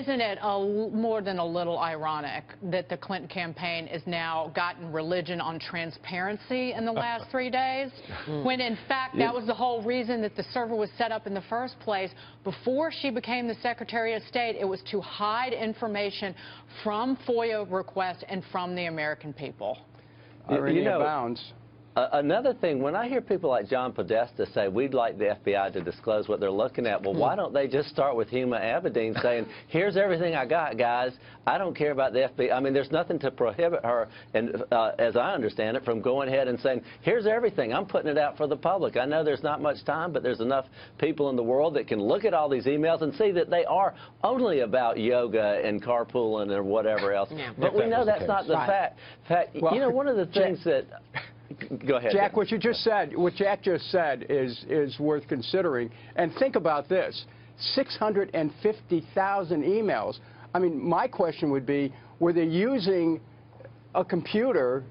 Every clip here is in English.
Isn't it more than a little ironic that the Clinton campaign has now gotten religion on transparency in the last 3 days, when in fact that was the whole reason that the server was set up in the first place? Before she became the Secretary of State, it was to hide information from FOIA requests and from the American people. Irony abounds. Another thing, when I hear people like John Podesta say we'd like the FBI to disclose what they're looking at, well, why don't they just start with Huma Abedin saying, here's everything I got, guys. I don't care about the FBI. I mean, there's nothing to prohibit her, and as I understand it, from going ahead and saying, here's everything. I'm putting it out for the public. I know there's not much time, but there's enough people in the world that can look at all these emails and see that they are only about yoga and carpooling or whatever else. Yeah. But we know that's not the fact. Well, you know, one of the things that... Go ahead, Jack. What Jack just said is worth considering. And think about this: 650,000 emails. I mean, my question would be, were they using a computer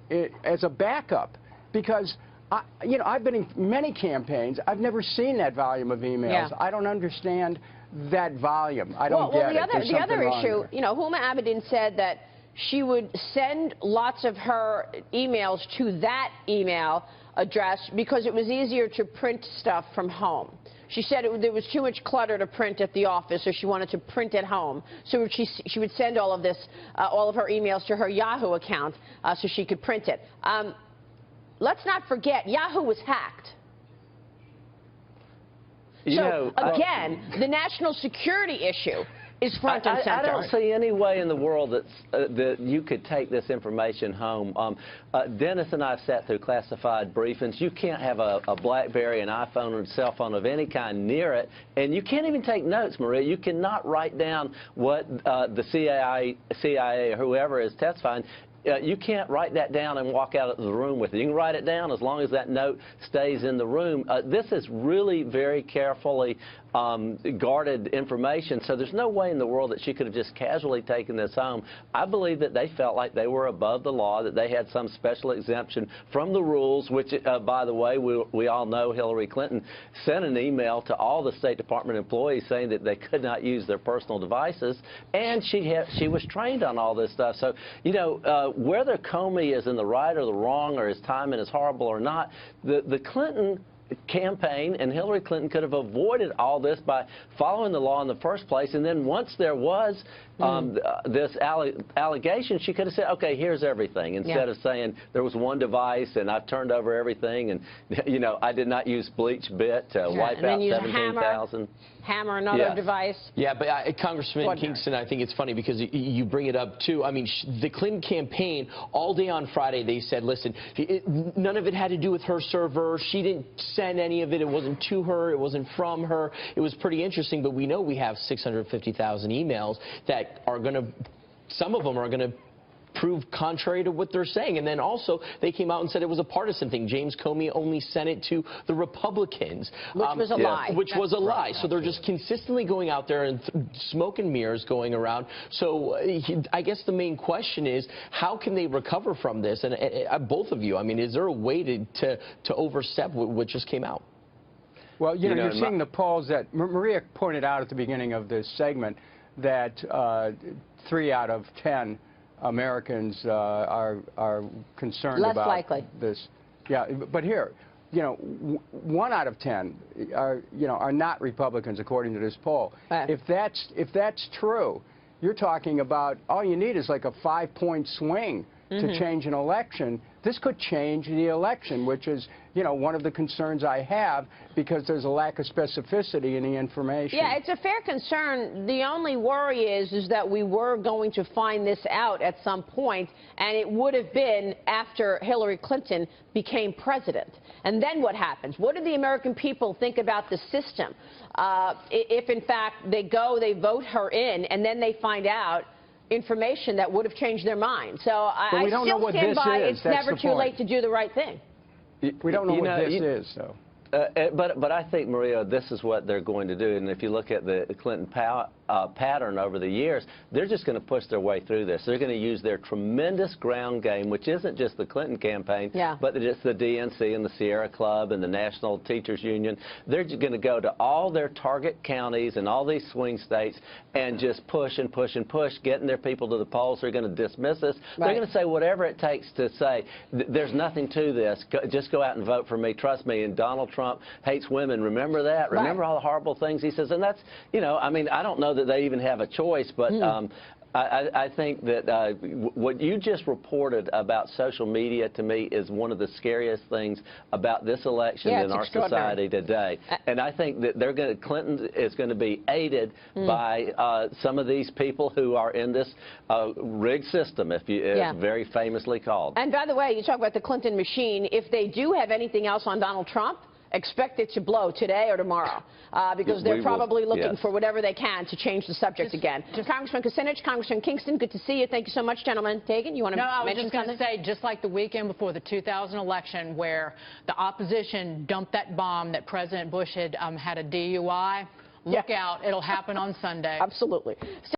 as a backup? Because I've been in many campaigns. I've never seen that volume of emails. Yeah. I don't understand that volume. I don't get it. The other issue, Huma Abedin said that she would send lots of her emails to that email address because it was easier to print stuff from home. She said there was too much clutter to print at the office, so she wanted to print at home. So she would send all of her emails to her Yahoo account so she could print it. Let's not forget, Yahoo was hacked. Again, the national security issue is front and center. I don't see any way in the world that you could take this information home. Dennis and I have sat through classified briefings. You can't have a BlackBerry, an iPhone, or a cell phone of any kind near it, and you can't even take notes, Maria. You cannot write down what the CIA or whoever is testifying. You can't write that down and walk out of the room with it. You can write it down as long as that note stays in the room. This is really very carefully guarded information, so there's no way in the world that she could have just casually taken this home. I believe that they felt like they were above the law, that they had some special exemption from the rules, which, by the way, we all know Hillary Clinton sent an email to all the State Department employees saying that they could not use their personal devices, and she was trained on all this stuff. So, whether Comey is in the right or the wrong, or his timing is horrible or not, the Clinton campaign and Hillary Clinton could have avoided all this by following the law in the first place. And then once there was this allegation, she could have said, okay, here's everything, instead of saying there was one device and I've turned over everything, and I did not use bleach bit to wipe out 17,000. Hammer another device. Yeah, but Congressman Kingston, I think it's funny because you bring it up too. I mean, the Clinton campaign, all day on Friday, they said, listen, none of it had to do with her server. She didn't send any of it. It wasn't to her. It wasn't from her. It was pretty interesting, but we know we have 650,000 emails that are going to, some of them are going to prove contrary to what they're saying. And then also they came out and said it was a partisan thing. James Comey only sent it to the Republicans. Which was a lie. Which was a lie. So they're just consistently going out there and smoke and mirrors going around. So I guess the main question is, how can they recover from this? And both of you, I mean, is there a way to overstep what just came out? Well, you're seeing the polls that Maria pointed out at the beginning of this segment, that 3 out of 10 Americans are concerned about this. Yeah, but here, 1 out of 10 are not Republicans according to this poll. If that's true, you're talking about all you need is like a 5-point swing to change an election. This could change the election, which is, one of the concerns I have, because there's a lack of specificity in the information. Yeah, it's a fair concern. The only worry is that we were going to find this out at some point, and it would have been after Hillary Clinton became president. And then what happens? What do the American people think about the system? If, in fact, they vote her in, and then they find out information that would have changed their mind. So I still stand by it's never too late to do the right thing. We don't know what this is, though. But I think, Maria, this is what they're going to do. And if you look at the Clinton pattern over the years. They're just going to push their way through this. They're going to use their tremendous ground game, which isn't just the Clinton campaign, but it's the DNC and the Sierra Club and the National Teachers Union. They're going to go to all their target counties and all these swing states and just push and push and push, getting their people to the polls. They're going to dismiss us. They're going to say whatever it takes to say, there's nothing to this. Just go out and vote for me. Trust me. And Donald Trump hates women. Remember that? Remember all the horrible things he says? And that's, you know, I mean, I don't know that they even have a choice, but I think that what you just reported about social media, to me, is one of the scariest things about this election in our society today. And I think that Clinton is going to be aided by some of these people who are in this rigged system, if it's very famously called. And by the way, you talk about the Clinton machine. If they do have anything else on Donald Trump, expect it to blow today or tomorrow, because they're probably looking for whatever they can to change the subject again. Congressman Kucinich, Congressman Kingston, good to see you. Thank you so much, gentlemen. Tegan, you want to mention something? I was just going to say, just like the weekend before the 2000 election, where the opposition dumped that bomb that President Bush had a DUI, look out. It'll happen on Sunday. Absolutely.